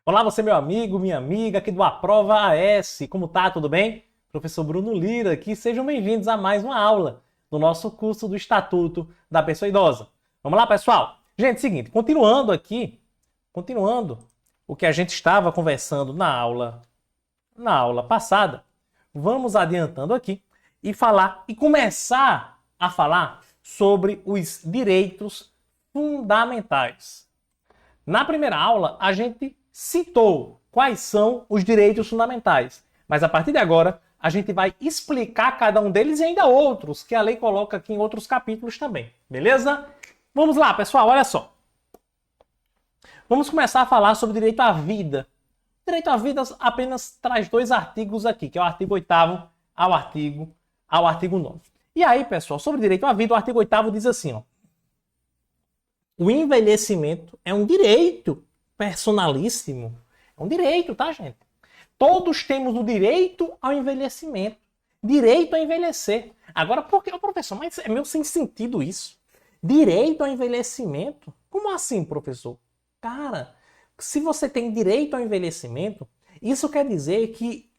Olá, você meu amigo, minha amiga aqui do Aprova AS. Como tá? Tudo bem? Professor Bruno Lira aqui. Sejam bem-vindos a mais uma aula do nosso curso do Estatuto da Pessoa Idosa. Vamos lá, pessoal? Gente, seguinte, continuando o que a gente estava conversando na aula passada, vamos adiantando aqui e começar a falar sobre os direitos fundamentais. Na primeira aula, a gente citou quais são os direitos fundamentais, mas a partir de agora, a gente vai explicar cada um deles e ainda outros que a lei coloca aqui em outros capítulos também, beleza? Vamos lá, pessoal, olha só. Vamos começar a falar sobre o direito à vida. O direito à vida apenas traz dois artigos aqui, que é o artigo 8º ao artigo 9º. E aí, pessoal, sobre o direito à vida, o artigo 8º diz assim, ó: o envelhecimento é um direito personalíssimo. É um direito, tá, gente? Todos temos o direito ao envelhecimento. Direito a envelhecer. Agora, por que, professor? Mas é meio sem sentido isso. Direito ao envelhecimento? Como assim, professor? Cara, se você tem direito ao envelhecimento, isso quer dizer que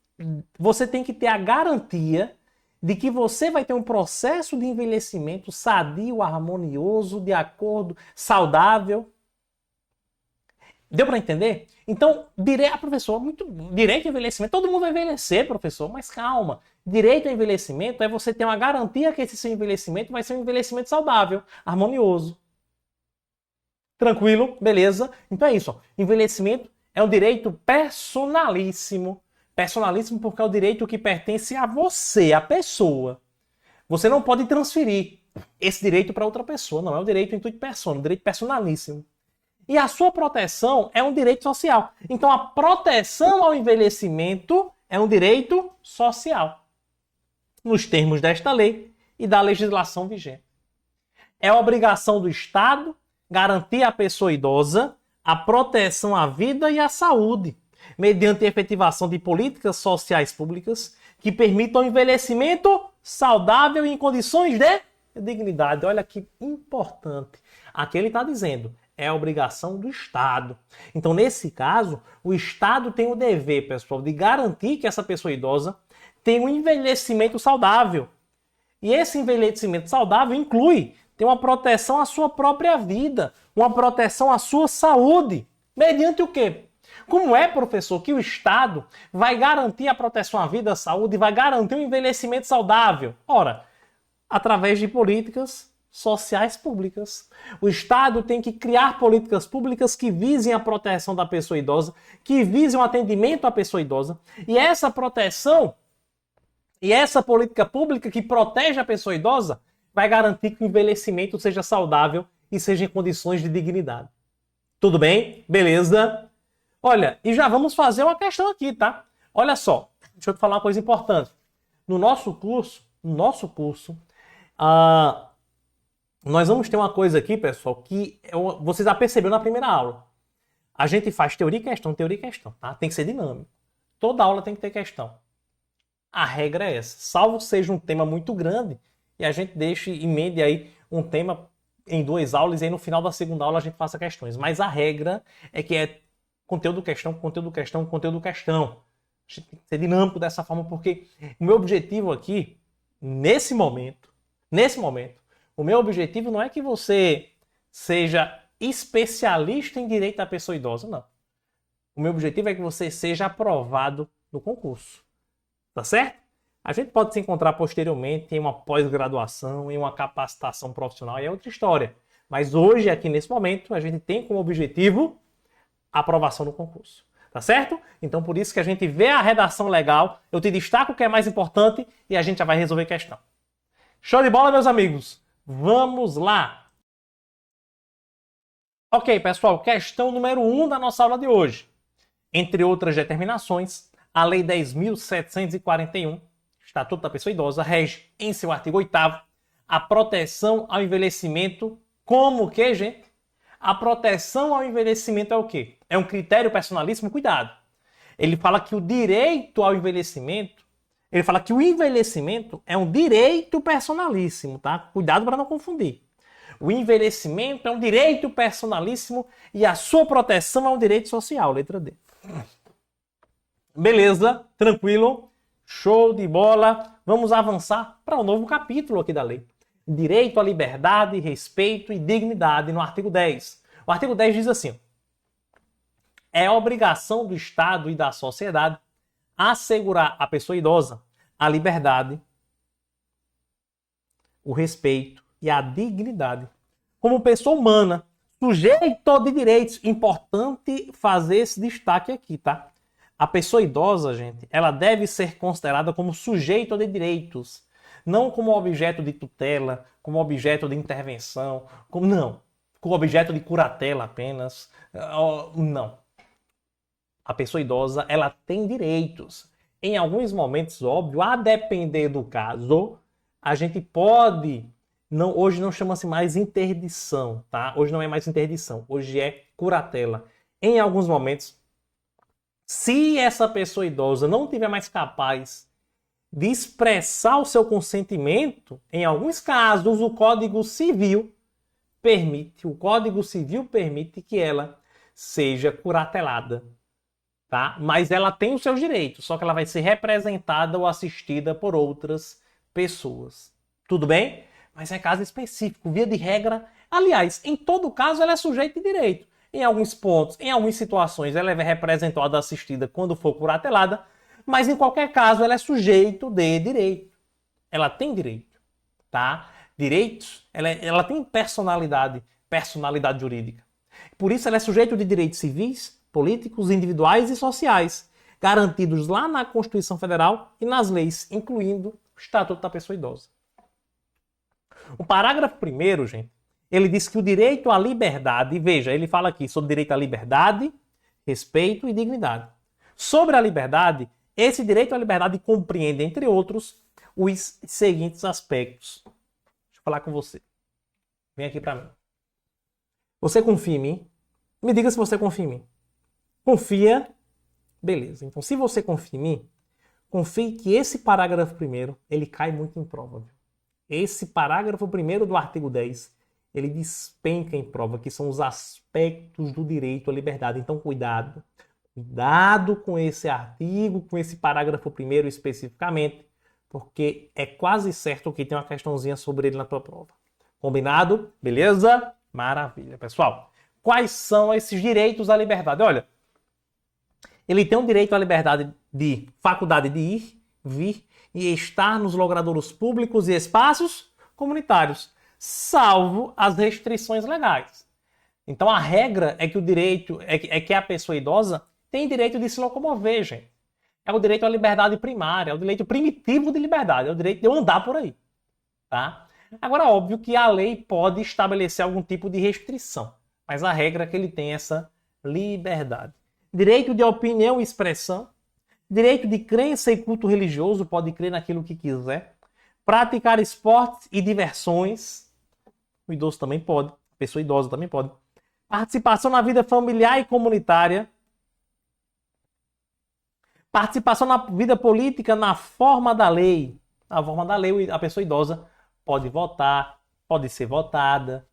você tem que ter a garantia de que você vai ter um processo de envelhecimento sadio, harmonioso, de acordo, saudável. Deu para entender? Então, professor, direito ao envelhecimento, todo mundo vai envelhecer, professor, mas calma. Direito ao envelhecimento é você ter uma garantia que esse seu envelhecimento vai ser um envelhecimento saudável, harmonioso. Tranquilo? Beleza? Então é isso. Ó. Envelhecimento é um direito personalíssimo. Personalíssimo porque é o direito que pertence a você, a pessoa. Você não pode transferir esse direito para outra pessoa. Não, é um direito intuito persona, um direito personalíssimo. E a sua proteção é um direito social. Então a proteção ao envelhecimento é um direito social, nos termos desta lei e da legislação vigente. É obrigação do Estado garantir à pessoa idosa a proteção à vida e à saúde, mediante a efetivação de políticas sociais públicas que permitam o envelhecimento saudável e em condições de dignidade. Olha que importante. Aqui ele está dizendo, é a obrigação do Estado. Então, nesse caso, o Estado tem o dever, pessoal, de garantir que essa pessoa idosa tenha um envelhecimento saudável. E esse envelhecimento saudável inclui ter uma proteção à sua própria vida, uma proteção à sua saúde. Mediante o quê? Como é, professor, que o Estado vai garantir a proteção à vida, à saúde e vai garantir um envelhecimento saudável? Ora, através de políticas sociais públicas. O Estado tem que criar políticas públicas que visem a proteção da pessoa idosa, que visem o atendimento à pessoa idosa. E essa proteção e essa política pública que protege a pessoa idosa vai garantir que o envelhecimento seja saudável e seja em condições de dignidade. Tudo bem? Beleza? Olha, e já vamos fazer uma questão aqui, tá? Olha só, deixa eu te falar uma coisa importante. No nosso curso, nós vamos ter uma coisa aqui, pessoal, que você já percebeu na primeira aula. A gente faz teoria e questão, tá? Tem que ser dinâmico. Toda aula tem que ter questão. A regra é essa. Salvo seja um tema muito grande e a gente deixe, emende aí um tema em 2 aulas e aí no final da segunda aula a gente faça questões. Mas a regra é que é conteúdo questão, conteúdo questão, conteúdo questão. A gente tem que ser dinâmico dessa forma porque o meu objetivo aqui, nesse momento, o meu objetivo não é que você seja especialista em direito à pessoa idosa, não. O meu objetivo é que você seja aprovado no concurso. Tá certo? A gente pode se encontrar posteriormente em uma pós-graduação, em uma capacitação profissional, e é outra história. Mas hoje, aqui nesse momento, a gente tem como objetivo a aprovação no concurso. Tá certo? Então, por isso que a gente vê a redação legal, eu te destaco o que é mais importante e a gente já vai resolver a questão. Show de bola, meus amigos? Vamos lá! Ok, pessoal, questão número 1 da nossa aula de hoje. Entre outras determinações, a Lei 10.741, Estatuto da Pessoa Idosa, rege em seu artigo 8º a proteção ao envelhecimento como o quê, gente? A proteção ao envelhecimento é o quê? É um critério personalíssimo? Cuidado! Ele fala que o direito ao envelhecimento Ele fala que o envelhecimento é um direito personalíssimo, tá? Cuidado para não confundir. O envelhecimento é um direito personalíssimo e a sua proteção é um direito social, letra D. Beleza, tranquilo, show de bola. Vamos avançar para um novo capítulo aqui da lei. Direito à liberdade, respeito e dignidade no artigo 10. O artigo 10 diz assim: é obrigação do Estado e da sociedade assegurar à pessoa idosa a liberdade, o respeito e a dignidade como pessoa humana, sujeito de direitos. Importante fazer esse destaque aqui, tá? A pessoa idosa, gente, ela deve ser considerada como sujeito de direitos, não como objeto de tutela, como objeto de intervenção, não, como objeto de curatela apenas. Não. A pessoa idosa, ela tem direitos. Em alguns momentos, óbvio, a depender do caso, a gente pode... hoje não chama-se mais interdição, tá? Hoje não é mais interdição, hoje é curatela. Em alguns momentos, se essa pessoa idosa não tiver mais capaz de expressar o seu consentimento, em alguns casos, o Código Civil permite que ela seja curatelada. Tá? Mas ela tem os seus direitos, só que ela vai ser representada ou assistida por outras pessoas. Tudo bem? Mas é caso específico, via de regra. Aliás, em todo caso, ela é sujeita de direito. Em alguns pontos, em algumas situações, ela é representada ou assistida quando for curatelada, mas em qualquer caso, ela é sujeito de direito. Ela tem direito, tá? Direitos, ela tem personalidade jurídica. Por isso, ela é sujeito de direitos civis, políticos, individuais e sociais, garantidos lá na Constituição Federal e nas leis, incluindo o Estatuto da Pessoa Idosa. O parágrafo 1º, gente, ele diz que o direito à liberdade, veja, ele fala aqui sobre direito à liberdade, respeito e dignidade. Sobre a liberdade, esse direito à liberdade compreende, entre outros, os seguintes aspectos. Deixa eu falar com você. Vem aqui para mim. Você confia em mim? Me diga se você confia em mim. Confia? Beleza. Então, se você confia em mim, confie que esse parágrafo 1º, ele cai muito em prova. Viu? Esse parágrafo 1º do artigo 10, ele despenca em prova, que são os aspectos do direito à liberdade. Então, cuidado. Cuidado com esse artigo, com esse parágrafo 1º especificamente, porque é quase certo que tem uma questãozinha sobre ele na tua prova. Combinado? Beleza? Maravilha, pessoal. Quais são esses direitos à liberdade? Olha, ele tem o direito à liberdade de faculdade de ir, vir e estar nos logradouros públicos e espaços comunitários, salvo as restrições legais. Então a regra é que o direito é que a pessoa idosa tem direito de se locomover, gente. É o direito à liberdade primária, é o direito primitivo de liberdade, é o direito de eu andar por aí, tá? Agora, óbvio que a lei pode estabelecer algum tipo de restrição, mas a regra é que ele tem essa liberdade. Direito de opinião e expressão, direito de crença e culto religioso, pode crer naquilo que quiser, praticar esportes e diversões, o idoso também pode, a pessoa idosa também pode, participação na vida familiar e comunitária, participação na vida política na forma da lei. Na forma da lei, a pessoa idosa pode votar, pode ser votada.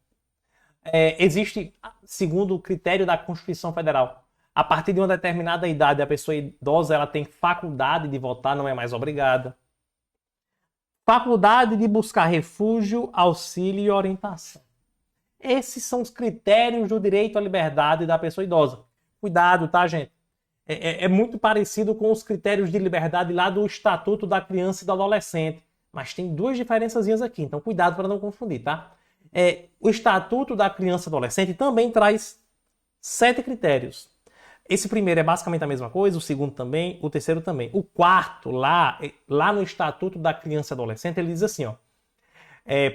Existe, segundo o critério da Constituição Federal, a partir de uma determinada idade, a pessoa idosa ela tem faculdade de votar, não é mais obrigada. Faculdade de buscar refúgio, auxílio e orientação. Esses são os critérios do direito à liberdade da pessoa idosa. Cuidado, tá, gente? É muito parecido com os critérios de liberdade lá do Estatuto da Criança e do Adolescente. Mas tem duas diferençazinhas aqui, então cuidado para não confundir, tá? O Estatuto da Criança e Adolescente também traz 7 critérios. Esse primeiro é basicamente a mesma coisa, o segundo também, o terceiro também. O quarto, lá no Estatuto da Criança e Adolescente, ele diz assim, ó,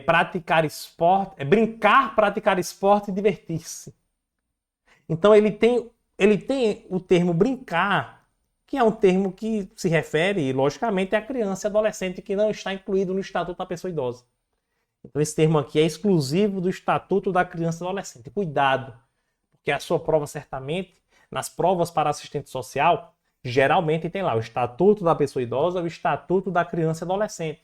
praticar esporte, brincar, praticar esporte e divertir-se. Então ele tem o termo brincar, que é um termo que se refere, logicamente, à criança e adolescente que não está incluído no Estatuto da Pessoa Idosa. Então esse termo aqui é exclusivo do Estatuto da Criança e Adolescente. Cuidado, porque a sua prova certamente, nas provas para assistente social, geralmente tem lá o Estatuto da Pessoa Idosa e o Estatuto da Criança e Adolescente.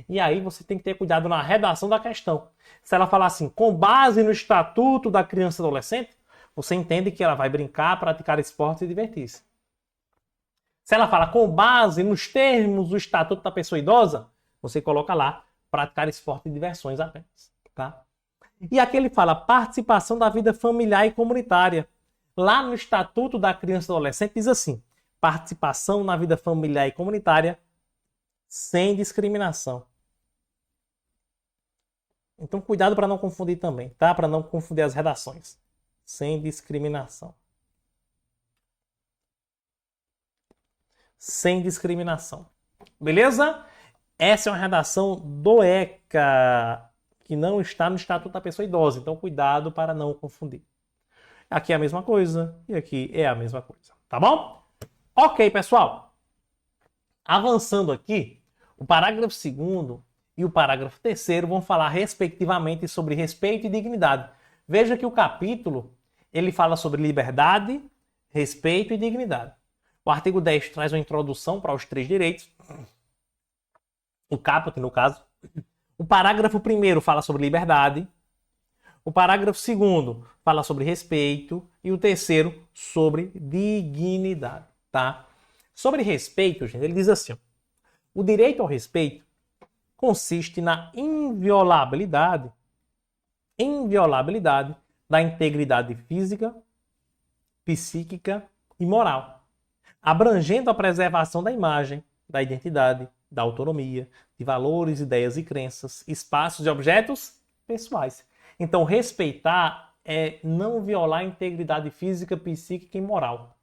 E aí você tem que ter cuidado na redação da questão. Se ela falar assim, com base no Estatuto da Criança e Adolescente, você entende que ela vai brincar, praticar esporte e divertir-se. Se ela fala com base nos termos do Estatuto da Pessoa Idosa, você coloca lá, praticar esporte e diversões apenas, tá? E aqui ele fala participação da vida familiar e comunitária. Lá no Estatuto da Criança e do Adolescente diz assim, participação na vida familiar e comunitária sem discriminação. Então cuidado para não confundir também, tá? Para não confundir as redações. Sem discriminação. Sem discriminação. Beleza? Essa é uma redação do ECA, que não está no Estatuto da Pessoa Idosa. Então, cuidado para não confundir. Aqui é a mesma coisa e aqui é a mesma coisa. Tá bom? Ok, pessoal. Avançando aqui, o parágrafo 2º e o parágrafo 3º vão falar respectivamente sobre respeito e dignidade. Veja que o capítulo ele fala sobre liberdade, respeito e dignidade. O artigo 10 traz uma introdução para os 3 direitos. O caput, no caso. O parágrafo 1º fala sobre liberdade. O parágrafo 2º fala sobre respeito. E o 3º sobre dignidade. Tá? Sobre respeito, gente, ele diz assim: ó, o direito ao respeito consiste na inviolabilidade da integridade física, psíquica e moral, abrangendo a preservação da imagem, da identidade, da autonomia, de valores, ideias e crenças, espaços e objetos pessoais. Então, respeitar é não violar a integridade física, psíquica e moral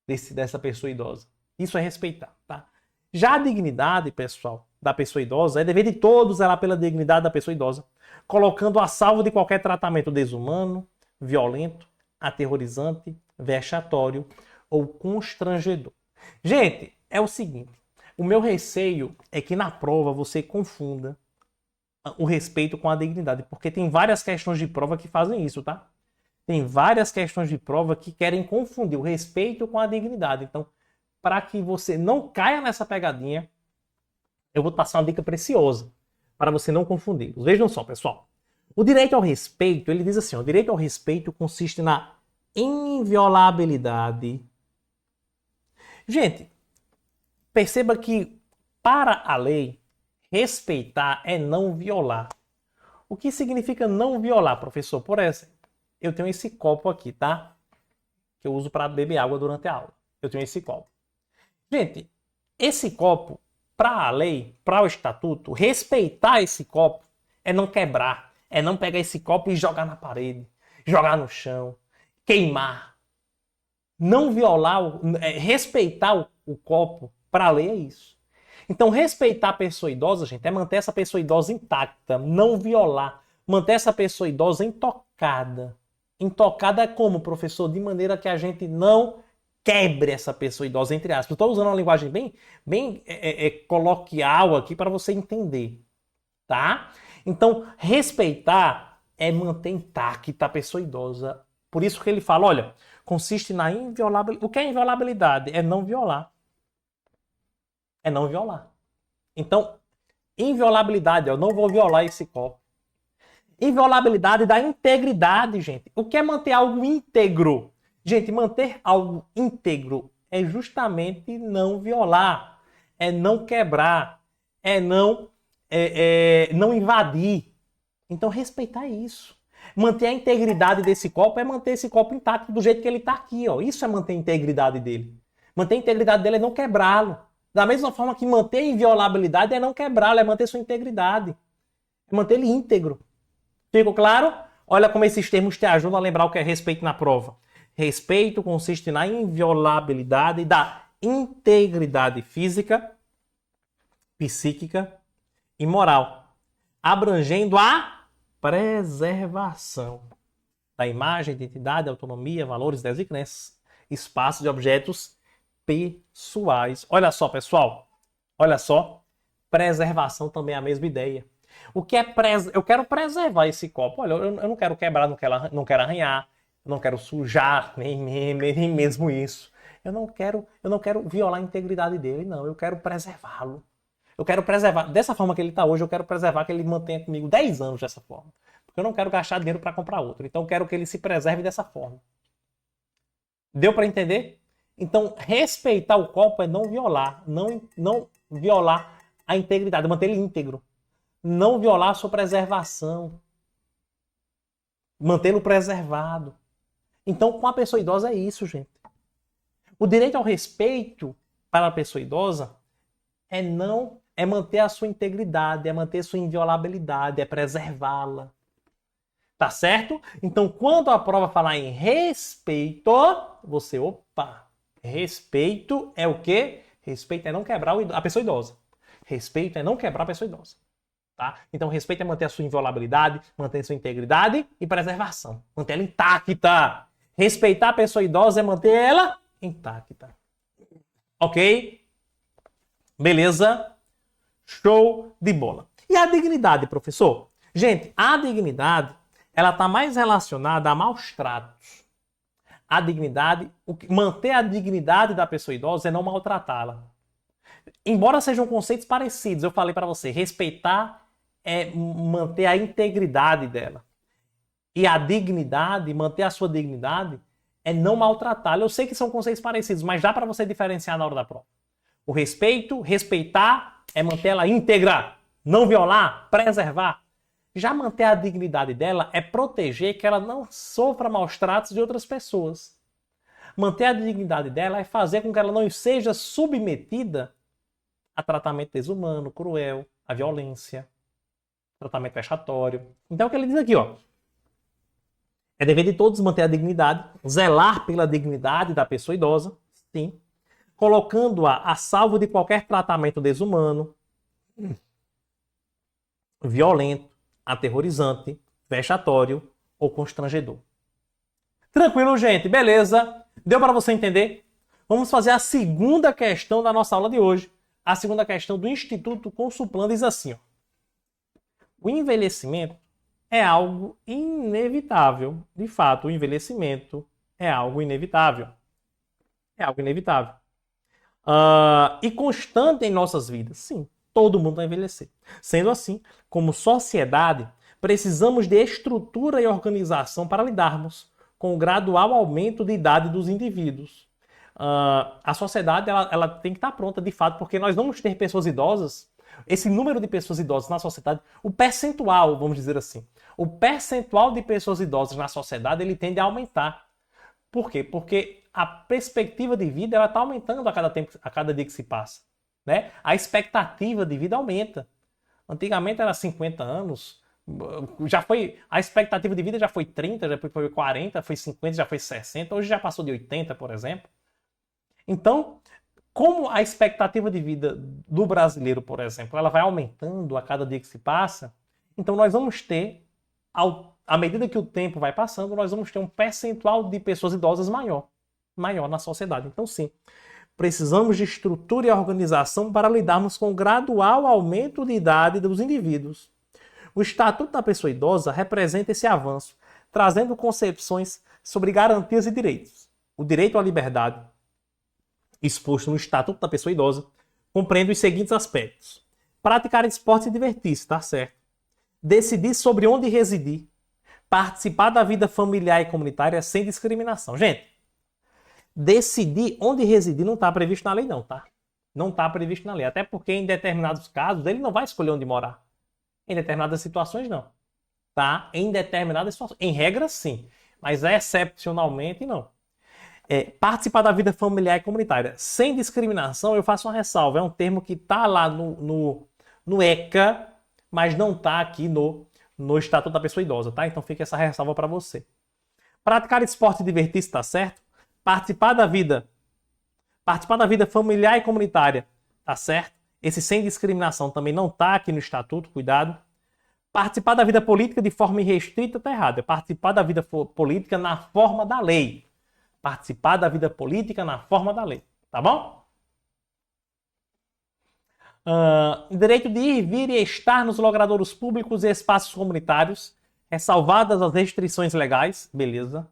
dessa pessoa idosa. Isso é respeitar, tá? Já a dignidade, pessoal, da pessoa idosa, é dever de todos zelar pela dignidade da pessoa idosa, colocando a salvo de qualquer tratamento desumano, violento, aterrorizante, vexatório ou constrangedor. Gente, é o seguinte, o meu receio é que na prova você confunda o respeito com a dignidade, porque tem várias questões de prova que fazem isso, tá? Tem várias questões de prova que querem confundir o respeito com a dignidade. Então, para que você não caia nessa pegadinha, eu vou passar uma dica preciosa para você não confundir. Vejam só, pessoal. O direito ao respeito, ele diz assim, o direito ao respeito consiste na inviolabilidade. Gente, perceba que para a lei, respeitar é não violar. O que significa não violar, professor? Por exemplo, eu tenho esse copo aqui, tá? Que eu uso para beber água durante a aula. Eu tenho esse copo. Gente, esse copo, para a lei, para o estatuto, respeitar esse copo é não quebrar, é não pegar esse copo e jogar na parede, jogar no chão, queimar. Não violar, respeitar o copo, para a lei é isso. Então, respeitar a pessoa idosa, gente, é manter essa pessoa idosa intacta, não violar, manter essa pessoa idosa intocada. Intocada é como, professor? De maneira que a gente não quebre essa pessoa idosa, entre aspas. Estou usando uma linguagem bem coloquial aqui para você entender, tá? Então, respeitar é manter intacta a pessoa idosa. Por isso que ele fala, olha, consiste na inviolabilidade. O que é inviolabilidade? É não violar. É não violar. Então, inviolabilidade, eu não vou violar esse copo. Inviolabilidade da integridade, gente. O que é manter algo íntegro? Gente, manter algo íntegro é justamente não violar, é não quebrar, é não invadir. Então, respeitar isso. Manter a integridade desse copo é manter esse copo intacto do jeito que ele está aqui. Ó. Isso é manter a integridade dele. Manter a integridade dele é não quebrá-lo. Da mesma forma que manter a inviolabilidade é não quebrá-lo, é manter sua integridade. É manter ele íntegro. Ficou claro? Olha como esses termos te ajudam a lembrar o que é respeito na prova. Respeito consiste na inviolabilidade da integridade física, psíquica e moral, abrangendo a preservação da imagem, identidade, autonomia, valores, ideias e crenças, espaços de objetos pessoais. Olha só, pessoal. Olha só. Preservação também é a mesma ideia. O que é eu quero preservar esse copo. Olha, eu não quero quebrar, não quero arranhar, não quero sujar, nem mesmo isso. Eu não quero violar a integridade dele, não. Eu quero preservá-lo. Eu quero preservar, dessa forma que ele está hoje, eu quero preservar que ele mantenha comigo 10 anos dessa forma. Porque eu não quero gastar dinheiro para comprar outro. Então eu quero que ele se preserve dessa forma. Deu para entender? Então, respeitar o corpo é não violar, não violar a integridade, manter ele íntegro. Não violar a sua preservação. Mantê-lo preservado. Então, com a pessoa idosa é isso, gente. O direito ao respeito para a pessoa idosa é manter a sua integridade, é manter a sua inviolabilidade, é preservá-la. Tá certo? Então, quando a prova falar em respeito, você, respeito é o quê? Respeito é não quebrar a pessoa idosa. Respeito é não quebrar a pessoa idosa. Tá? Então, respeito é manter a sua inviolabilidade, manter a sua integridade e preservação. Manter ela intacta. Respeitar a pessoa idosa é manter ela intacta. Ok? Beleza? Show de bola. E a dignidade, professor? Gente, a dignidade, ela está mais relacionada a maus tratos. A dignidade, manter a dignidade da pessoa idosa é não maltratá-la. Embora sejam conceitos parecidos, eu falei para você, respeitar é manter a integridade dela. E a dignidade, manter a sua dignidade, é não maltratá-la. Eu sei que são conceitos parecidos, mas dá para você diferenciar na hora da prova. O respeito, respeitar, é manter ela íntegra, não violar, preservar. Já manter a dignidade dela é proteger que ela não sofra maus tratos de outras pessoas. Manter a dignidade dela é fazer com que ela não seja submetida a tratamento desumano, cruel, a violência, tratamento vexatório. Então, o que ele diz aqui, ó. É dever de todos manter a dignidade, zelar pela dignidade da pessoa idosa, sim, colocando-a a salvo de qualquer tratamento desumano, violento, aterrorizante, vexatório ou constrangedor. Tranquilo, gente? Beleza? Deu para você entender? Vamos fazer a segunda questão da nossa aula de hoje. A segunda questão do Instituto Consulplan diz assim, ó. O envelhecimento é algo inevitável. De fato, o envelhecimento é algo inevitável. É algo inevitável. E constante em nossas vidas. Sim, todo mundo vai envelhecer. Sendo assim, como sociedade, precisamos de estrutura e organização para lidarmos com o gradual aumento de idade dos indivíduos. A sociedade ela tem que estar pronta, de fato, porque nós vamos ter pessoas idosas. Esse número de pessoas idosas na sociedade, o percentual, vamos dizer assim, o percentual de pessoas idosas na sociedade, ele tende a aumentar. Por quê? Porque a perspectiva de vida ela está aumentando a cada dia que se passa. Né? A expectativa de vida aumenta. Antigamente era 50 anos, a expectativa de vida já foi 30, já foi 40, foi 50, já foi 60, hoje já passou de 80, por exemplo. Então, como a expectativa de vida do brasileiro, por exemplo, ela vai aumentando a cada dia que se passa, então nós vamos ter, à medida que o tempo vai passando, nós vamos ter um percentual de pessoas idosas maior na sociedade. Então, sim, precisamos de estrutura e organização para lidarmos com o gradual aumento de idade dos indivíduos. O Estatuto da Pessoa Idosa representa esse avanço, trazendo concepções sobre garantias e direitos. O direito à liberdade, exposto no Estatuto da Pessoa Idosa, compreende os seguintes aspectos. Praticar esporte e divertir-se, tá certo. Decidir sobre onde residir. Participar da vida familiar e comunitária sem discriminação. Gente, decidir onde residir não está previsto na lei não, tá? Não está previsto na lei. Até porque em determinados casos ele não vai escolher onde morar. Em determinadas situações não. Tá? Em determinadas situações. Em regra sim. Mas excepcionalmente não. Participar da vida familiar e comunitária sem discriminação, eu faço uma ressalva. É um termo que está lá no ECA, mas não está aqui no Estatuto da Pessoa Idosa, tá? Então fica essa ressalva para você. Praticar esporte e divertir-se, tá certo? Participar da vida familiar e comunitária, tá certo? Esse sem discriminação também não está aqui no Estatuto, cuidado. Participar da vida política de forma irrestrita está errado. É participar da vida política na forma da lei. Participar da vida política na forma da lei. Tá bom? Direito de ir, vir e estar nos logradouros públicos e espaços comunitários, ressalvadas as restrições legais. Beleza.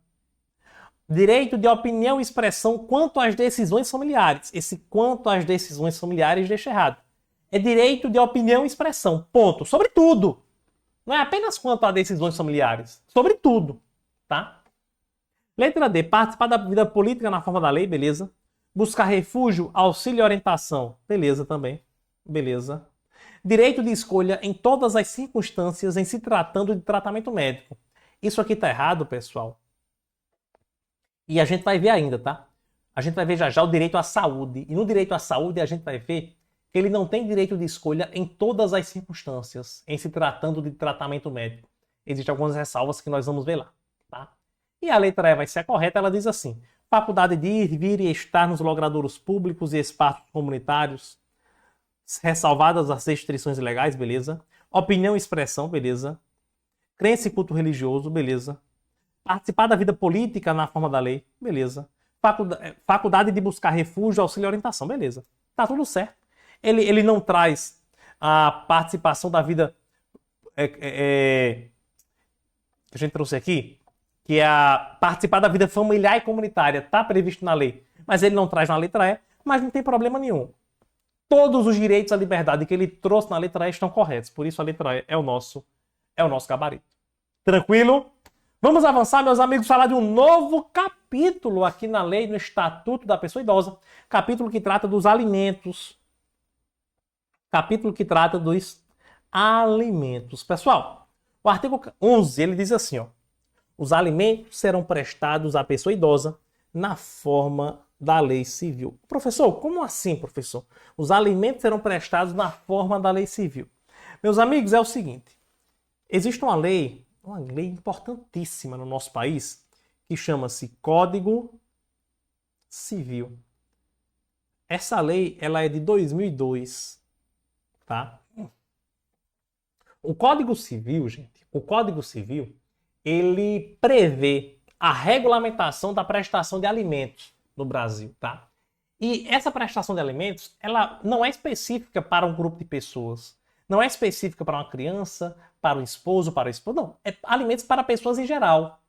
Direito de opinião e expressão quanto às decisões familiares. Esse quanto às decisões familiares deixa errado. É direito de opinião e expressão. Ponto. Sobre tudo. Não é apenas quanto a decisões familiares. Sobre tudo. Tá? Letra D. Participar da vida política na forma da lei. Beleza. Buscar refúgio, auxílio e orientação. Beleza também. Beleza. Direito de escolha em todas as circunstâncias em se tratando de tratamento médico. Isso aqui tá errado, pessoal. E a gente vai ver ainda, tá? A gente vai ver já já o direito à saúde. E no direito à saúde a gente vai ver que ele não tem direito de escolha em todas as circunstâncias em se tratando de tratamento médico. Existem algumas ressalvas que nós vamos ver lá, tá? E a letra E vai ser a correta, ela diz assim: faculdade de ir, vir e estar nos logradouros públicos e espaços comunitários, ressalvadas as restrições legais, beleza. Opinião e expressão, beleza. Crença e culto religioso, beleza. Participar da vida política na forma da lei, beleza. Faculdade de buscar refúgio, auxílio e orientação, beleza. Tá tudo certo. Ele não traz a participação da vida que a gente trouxe aqui, que é a participar da vida familiar e comunitária, está previsto na lei, mas ele não traz na letra E, mas não tem problema nenhum. Todos os direitos à liberdade que ele trouxe na letra E estão corretos, por isso a letra E é o nosso gabarito. Tranquilo? Vamos avançar, meus amigos, falar de um novo capítulo aqui na lei, no Estatuto da Pessoa Idosa, capítulo que trata dos alimentos. Capítulo que trata dos alimentos. Pessoal, o artigo 11, ele diz assim, ó: os alimentos serão prestados à pessoa idosa na forma da lei civil. Professor, como assim, professor? Os alimentos serão prestados na forma da lei civil. Meus amigos, é o seguinte: existe uma lei importantíssima no nosso país, que chama-se Código Civil. Essa lei, ela é de 2002, tá? O Código Civil, gente, ele prevê a regulamentação da prestação de alimentos no Brasil, tá? E essa prestação de alimentos, ela não é específica para um grupo de pessoas. Não é específica para uma criança, para o esposo, para a esposa. Não, é alimentos para pessoas em geral.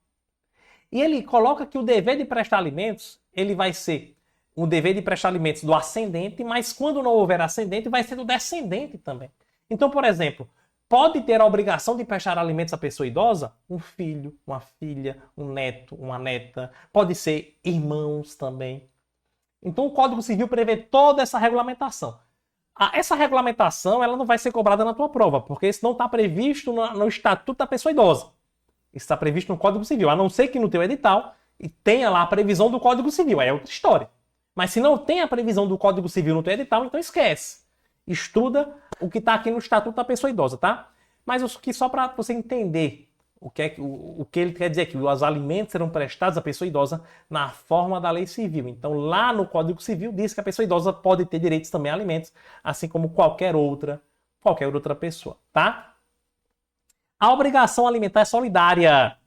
E ele coloca que o dever de prestar alimentos, ele vai ser o dever de prestar alimentos do ascendente, mas quando não houver ascendente, vai ser do descendente também. Então, por exemplo, pode ter a obrigação de prestar alimentos à pessoa idosa? Um filho, uma filha, um neto, uma neta. Pode ser irmãos também. Então, o Código Civil prevê toda essa regulamentação. Essa regulamentação, ela não vai ser cobrada na tua prova, porque isso não está previsto no Estatuto da Pessoa Idosa. Isso está previsto no Código Civil, a não ser que no teu edital tenha lá a previsão do Código Civil, aí é outra história. Mas se não tem a previsão do Código Civil no teu edital, então esquece. Estuda o que está aqui no Estatuto da Pessoa Idosa, tá? Mas isso aqui só para você entender o que ele quer dizer aqui. Os alimentos serão prestados à pessoa idosa na forma da lei civil. Então, lá no Código Civil diz que a pessoa idosa pode ter direitos também a alimentos, assim como qualquer outra pessoa, tá? A obrigação alimentar é solidária.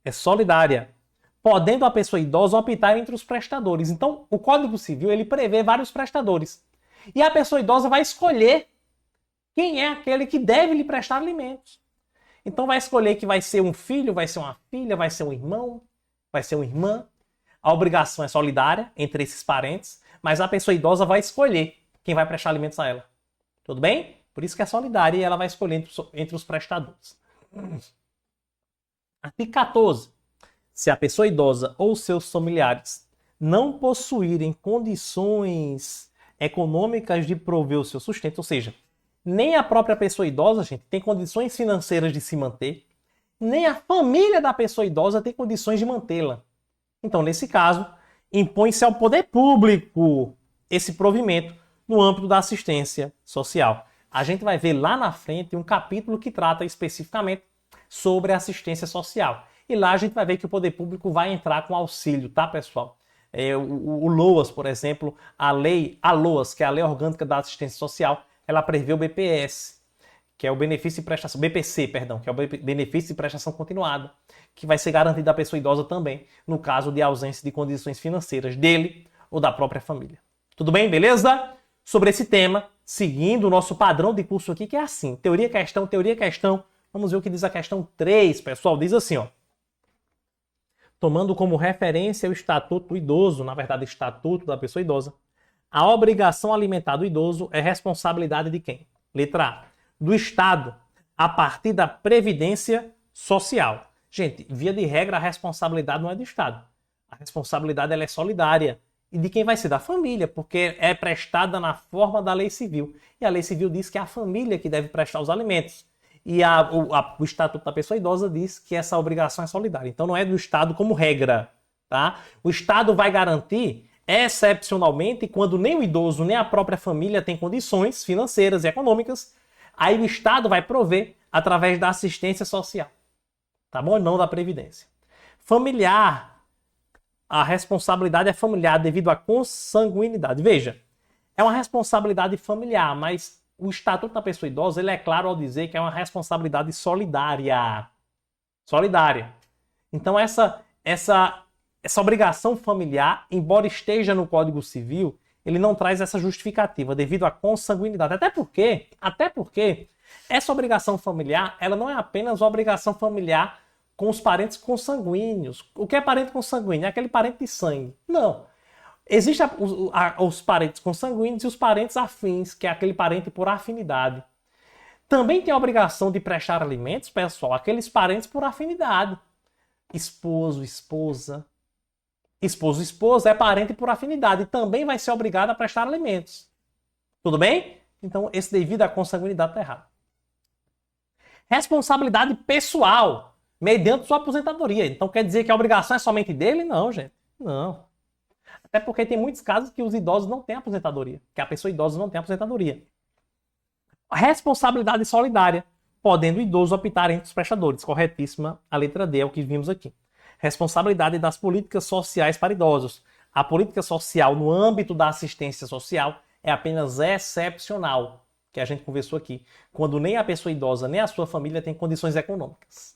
É solidária. Podendo a pessoa idosa optar entre os prestadores. Então, o Código Civil, ele prevê vários prestadores. E a pessoa idosa vai escolher quem é aquele que deve lhe prestar alimentos. Então, vai escolher que vai ser um filho, vai ser uma filha, vai ser um irmão, vai ser uma irmã. A obrigação é solidária entre esses parentes, mas a pessoa idosa vai escolher quem vai prestar alimentos a ela. Tudo bem? Por isso que é solidária e ela vai escolher entre os prestadores. Artigo 14. Se a pessoa idosa ou seus familiares não possuírem condições econômicas de prover o seu sustento, ou seja, nem a própria pessoa idosa, gente, tem condições financeiras de se manter, nem a família da pessoa idosa tem condições de mantê-la. Então, nesse caso, impõe-se ao poder público esse provimento no âmbito da assistência social. A gente vai ver lá na frente um capítulo que trata especificamente sobre assistência social. E lá a gente vai ver que o poder público vai entrar com auxílio, tá, pessoal? O LOAS, por exemplo, a LOAS, que é a Lei Orgânica da Assistência Social, ela prevê o BPS, que é o benefício de prestação, BPC, perdão, que é o benefício de prestação continuada, que vai ser garantido à pessoa idosa também, no caso de ausência de condições financeiras dele ou da própria família. Tudo bem? Beleza? Sobre esse tema, seguindo o nosso padrão de curso aqui, que é assim, teoria, questão, teoria, questão. Vamos ver o que diz a questão 3, pessoal. Diz assim, ó. Tomando como referência o Estatuto do Idoso, na verdade, Estatuto da Pessoa Idosa, a obrigação alimentar do idoso é responsabilidade de quem? Letra A. Do Estado, a partir da Previdência Social. Gente, via de regra, a responsabilidade não é do Estado. A responsabilidade ela é solidária. E de quem vai ser? Da família, porque é prestada na forma da lei civil. E a lei civil diz que é a família que deve prestar os alimentos. E o Estatuto da Pessoa Idosa diz que essa obrigação é solidária. Então não é do Estado como regra. Tá? O Estado vai garantir, excepcionalmente, quando nem o idoso nem a própria família tem condições financeiras e econômicas, aí o Estado vai prover através da assistência social. Tá bom? Não da Previdência. Familiar. A responsabilidade é familiar devido à consanguinidade. Veja, é uma responsabilidade familiar, mas o Estatuto da Pessoa Idosa ele é claro ao dizer que é uma responsabilidade solidária. Solidária. Então essa obrigação familiar, embora esteja no Código Civil, ele não traz essa justificativa devido à consanguinidade. Até porque essa obrigação familiar, ela não é apenas uma obrigação familiar com os parentes consanguíneos. O que é parente consanguíneo? É aquele parente de sangue. Não. Existem os parentes consanguíneos e os parentes afins, que é aquele parente por afinidade. Também tem a obrigação de prestar alimentos, pessoal, aqueles parentes por afinidade. Esposo, esposa. Esposo, esposa é parente por afinidade e também vai ser obrigado a prestar alimentos. Tudo bem? Então, esse devido à consanguinidade está errado. Responsabilidade pessoal mediante sua aposentadoria. Então quer dizer que a obrigação é somente dele? Não, gente. Não. Até porque tem muitos casos que os idosos não têm aposentadoria. Que a pessoa idosa não tem aposentadoria. Responsabilidade solidária. Podendo o idoso optar entre os prestadores. Corretíssima a letra D, é o que vimos aqui. Responsabilidade das políticas sociais para idosos. A política social no âmbito da assistência social é apenas excepcional, que a gente conversou aqui, quando nem a pessoa idosa nem a sua família tem condições econômicas.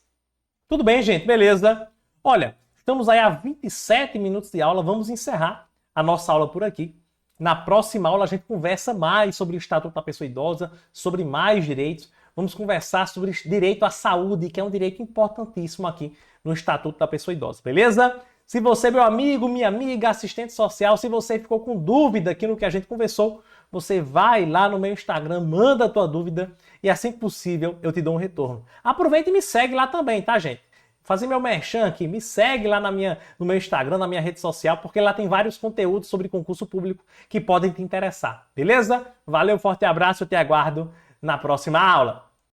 Tudo bem, gente? Beleza? Olha, estamos aí a 27 minutos de aula, vamos encerrar a nossa aula por aqui. Na próxima aula a gente conversa mais sobre o Estatuto da Pessoa Idosa, sobre mais direitos. Vamos conversar sobre direito à saúde, que é um direito importantíssimo aqui no Estatuto da Pessoa Idosa, beleza? Se você, meu amigo, minha amiga, assistente social, se você ficou com dúvida aqui no que a gente conversou, você vai lá no meu Instagram, manda a tua dúvida e assim que possível eu te dou um retorno. Aproveita e me segue lá também, tá, gente? Fazer meu merchan aqui, me segue lá no meu Instagram, na minha rede social, porque lá tem vários conteúdos sobre concurso público que podem te interessar, beleza? Valeu, forte abraço, eu te aguardo na próxima aula.